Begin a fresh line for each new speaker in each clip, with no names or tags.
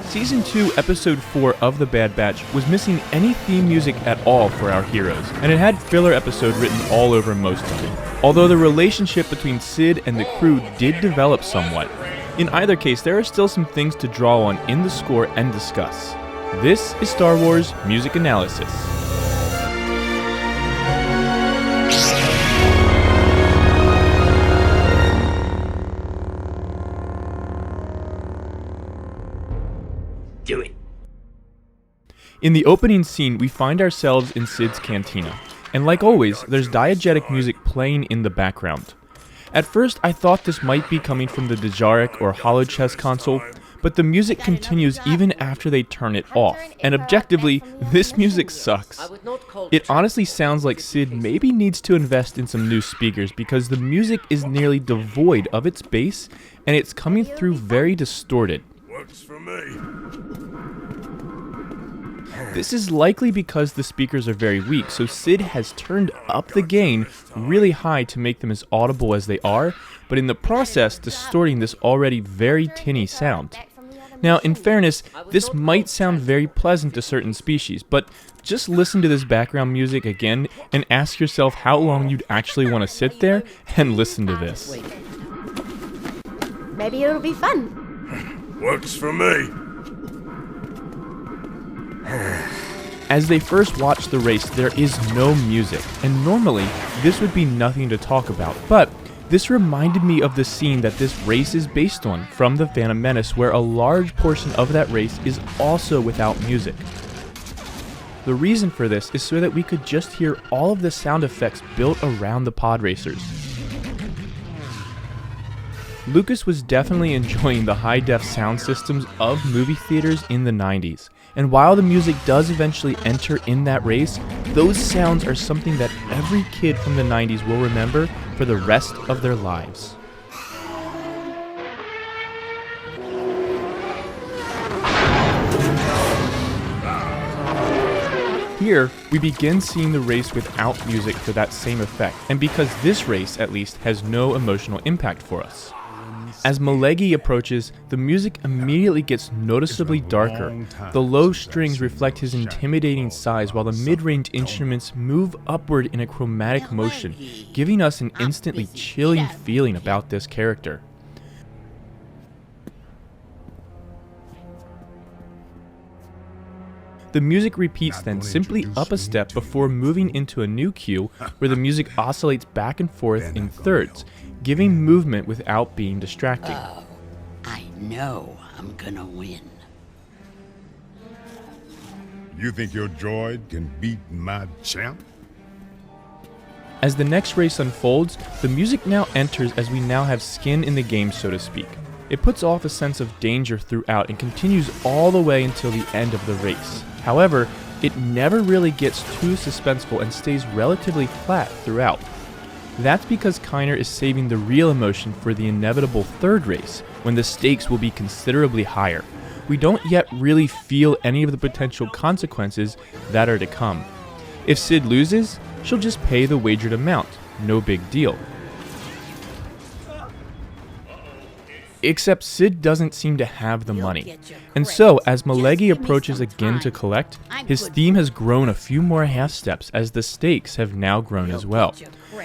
Season 2, Episode 4 of The Bad Batch was missing any theme music at all for our heroes, and it had filler episode written all over most of it. Although the relationship between Sid and the crew did develop somewhat. In either case, there are still some things to draw on in the score and discuss. This is Star Wars Music Analysis.
Do it.
In the opening scene, we find ourselves in Sid's cantina, and like always, there's diegetic music playing in the background. At first, I thought this might be coming from the Dejarik or holochess console, but the music continues even after they turn it off, and objectively, this music sucks. It honestly sounds like Sid maybe needs to invest in some new speakers because the music is nearly devoid of its bass, and it's coming through very distorted.
Works for me.
This is likely because the speakers are very weak, so Sid has turned up the gain really high to make them as audible as they are, but in the process distorting this already very tinny sound. Now, in fairness, this might sound very pleasant to certain species, but just listen to this background music again and ask yourself how long you'd actually want to sit there and listen to this.
Maybe it'll be fun.
Works for me.
As they first watch the race, there is no music, and normally this would be nothing to talk about, but this reminded me of the scene that this race is based on from The Phantom Menace, where a large portion of that race is also without music. The reason for this is so that we could just hear all of the sound effects built around the pod racers. Lucas was definitely enjoying the high-def sound systems of movie theaters in the 90s, and while the music does eventually enter in that race, those sounds are something that every kid from the 90s will remember for the rest of their lives. Here, we begin seeing the race without music for that same effect, and because this race, at least, has no emotional impact for us. As Malegi approaches, the music immediately gets noticeably darker. The low strings reflect his intimidating size while the mid-range instruments move upward in a chromatic motion, giving us an instantly chilling feeling about this character. The music repeats then, simply up a step before moving into a new cue where the music oscillates back and forth in thirds, giving movement without being distracting.
Oh, I know I'm gonna win.
You think your droid can beat my champ?
As the next race unfolds, the music now enters as we now have skin in the game, so to speak. It puts off a sense of danger throughout and continues all the way until the end of the race. However, it never really gets too suspenseful and stays relatively flat throughout. That's because Kiner is saving the real emotion for the inevitable third race, when the stakes will be considerably higher. We don't yet really feel any of the potential consequences that are to come. If Sid loses, she'll just pay the wagered amount, no big deal. Except Sid doesn't seem to have the money. And so, as Malegi approaches again to collect, his theme has grown a few more half steps as the stakes have now grown as well.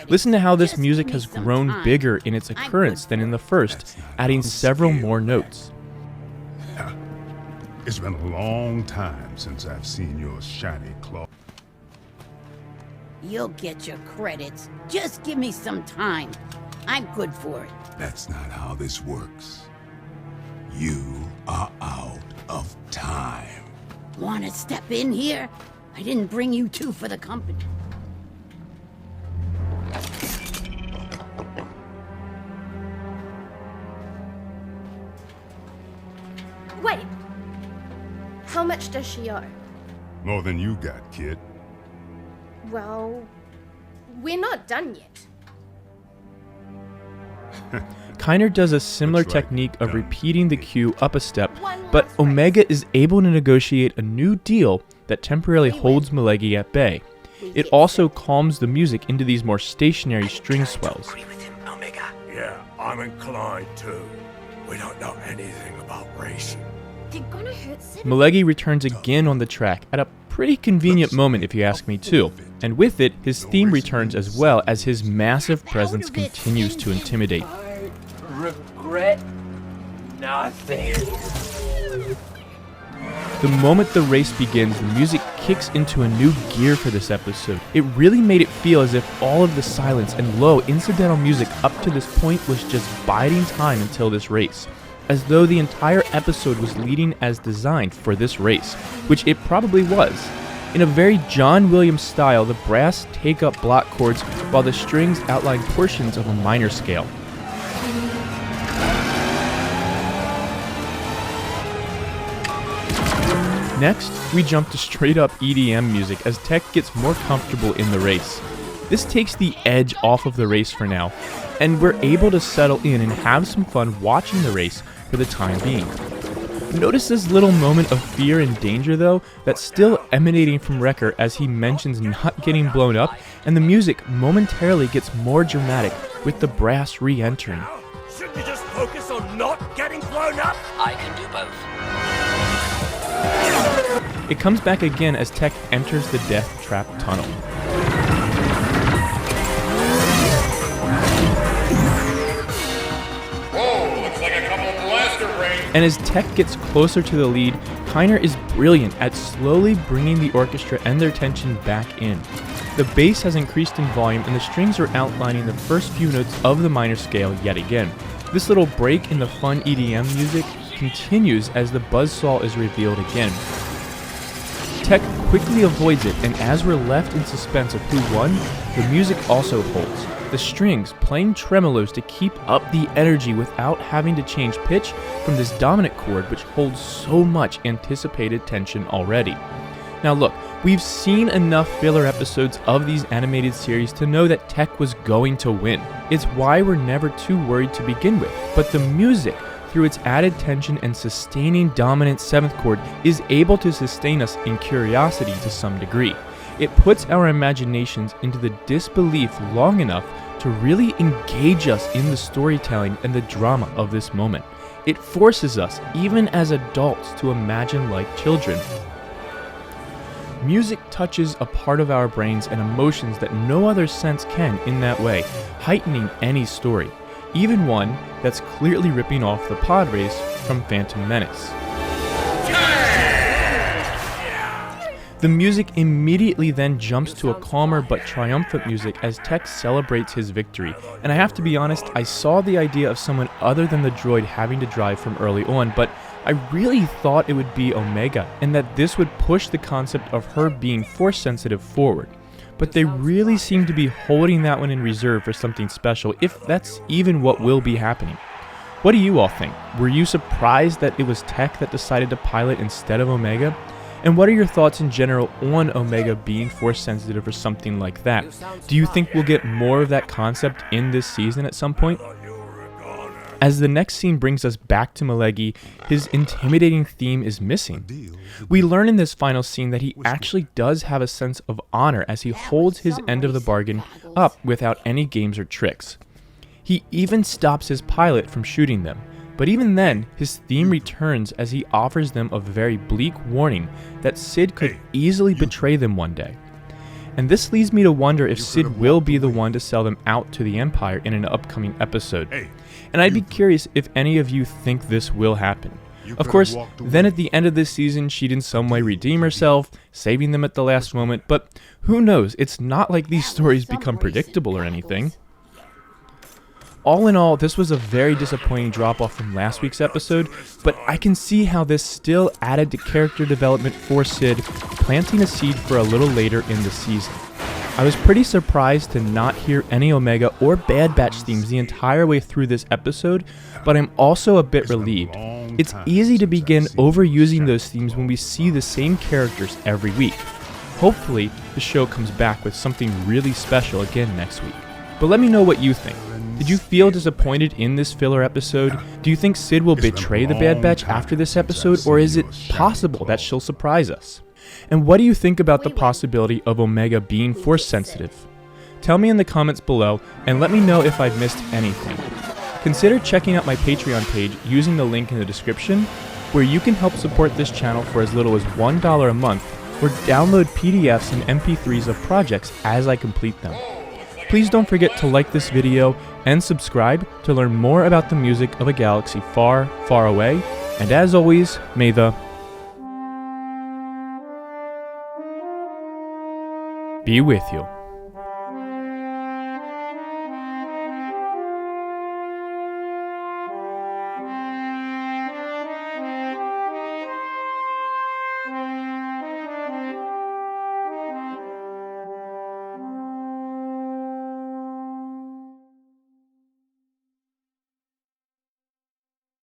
Listen to how this music has grown bigger in its occurrence than in the first, adding several more notes.
It's been a long time since I've seen your shiny claw.
You'll get your credits. Just give me some time. I'm good for it.
That's not how this works. You are out of time.
Wanna step in here? I didn't bring you two for the company.
Wait. How much does she owe?
More than you got, kid.
Well, we're not done yet.
Kiner does a similar technique of repeating the cue up a step, but Omega is able to negotiate a new deal that temporarily holds Malegi at bay. It also calms the music into these more stationary string swells.
Agree with him, Omega.
Yeah, I'm inclined to. We don't know anything about racing.
Did gonna hurt Sid.
Malegi returns again on the track at a pretty convenient moment if you ask me too, and with it, his theme returns as well as his massive presence continues to intimidate.
I regret nothing.
The moment the race begins, the music kicks into a new gear for this episode. It really made it feel as if all of the silence and low incidental music up to this point was just biding time until this race, as though the entire episode was leading as designed for this race, which it probably was. In a very John Williams style, the brass take up block chords while the strings outline portions of a minor scale. Next, we jump to straight up EDM music as Tech gets more comfortable in the race. This takes the edge off of the race for now, and we're able to settle in and have some fun watching the race for the time being. Notice this little moment of fear and danger though, that's still emanating from Wrecker as he mentions not getting blown up, and the music momentarily gets more dramatic with the brass re-entering.
Shouldn't you just focus on not getting blown up?
I can do both.
It comes back again as Tech enters the death trap tunnel.
Whoa, looks like a couple of blaster brains.
And as Tech gets closer to the lead, Kiner is brilliant at slowly bringing the orchestra and their tension back in. The bass has increased in volume and the strings are outlining the first few notes of the minor scale yet again. This little break in the fun EDM music continues as the buzzsaw is revealed again. Tech quickly avoids it, and as we're left in suspense of who won, the music also holds. The strings playing tremolos to keep up the energy without having to change pitch from this dominant chord which holds so much anticipated tension already. Now look, we've seen enough filler episodes of these animated series to know that Tech was going to win. It's why we're never too worried to begin with, but the music, through its added tension and sustaining dominant 7th chord, is able to sustain us in curiosity to some degree. It puts our imaginations into the disbelief long enough to really engage us in the storytelling and the drama of this moment. It forces us, even as adults, to imagine like children. Music touches a part of our brains and emotions that no other sense can in that way, heightening any story, even one that's clearly ripping off the pod race from Phantom Menace. The music immediately then jumps to a calmer but triumphant music as Tech celebrates his victory, and I have to be honest, I saw the idea of someone other than the droid having to drive from early on, but I really thought it would be Omega, and that this would push the concept of her being force sensitive forward. But they really seem to be holding that one in reserve for something special, if that's even what will be happening. What do you all think? Were you surprised that it was Tech that decided to pilot instead of Omega? And what are your thoughts in general on Omega being force sensitive or something like that? Do you think we'll get more of that concept in this season at some point? As the next scene brings us back to Malegi, his intimidating theme is missing. We learn in this final scene that he actually does have a sense of honor as he holds his end of the bargain up without any games or tricks. He even stops his pilot from shooting them, but even then, his theme returns as he offers them a very bleak warning that Sid could easily betray them one day. And this leads me to wonder if Sid will be the one to sell them out to the Empire in an upcoming episode. And I'd be curious if any of you think this will happen. Of course, then at the end of this season, she'd in some way redeem herself, saving them at the last moment, but who knows, it's not like these stories become predictable or anything. All in all, this was a very disappointing drop-off from last week's episode, but I can see how this still added to character development for Sid, planting a seed for a little later in the season. I was pretty surprised to not hear any Omega or Bad Batch themes the entire way through this episode, but I'm also a bit relieved. It's easy to begin overusing those themes when we see the same characters every week. Hopefully, the show comes back with something really special again next week. But let me know what you think. Did you feel disappointed in this filler episode? Do you think Sid will betray the Bad Batch after this episode, or is it possible that she'll surprise us? And what do you think about the possibility of Omega being force sensitive? Tell me in the comments below, and let me know if I've missed anything. Consider checking out my Patreon page using the link in the description, where you can help support this channel for as little as $1 a month, or download PDFs and MP3s of projects as I complete them. Please don't forget to like this video and subscribe to learn more about the music of a galaxy far, far away, and as always, may the be with you.